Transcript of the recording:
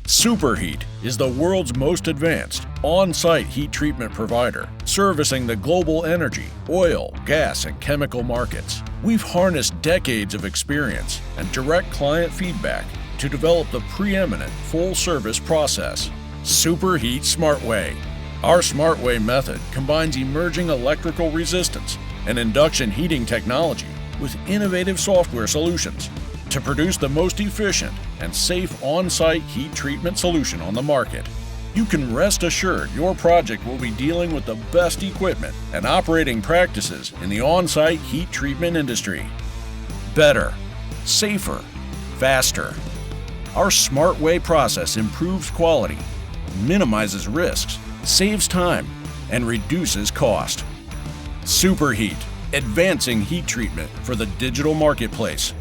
Superheat is the world's most advanced on-site heat treatment provider, servicing the global energy, oil, gas, and chemical markets. We've harnessed decades of experience and direct client feedback to develop the preeminent full-service process, Superheat SmartWay. Our SmartWay method combines emerging electrical resistance and induction heating technology with innovative software solutions to produce the most efficient and safe on-site heat treatment solution on the market. You can rest assured your project will be dealing with the best equipment and operating practices in the on-site heat treatment industry. Better, safer, faster. Our SmartWay process improves quality, minimizes risks, saves time, and reduces cost. Superheat, advancing heat treatment for the digital marketplace.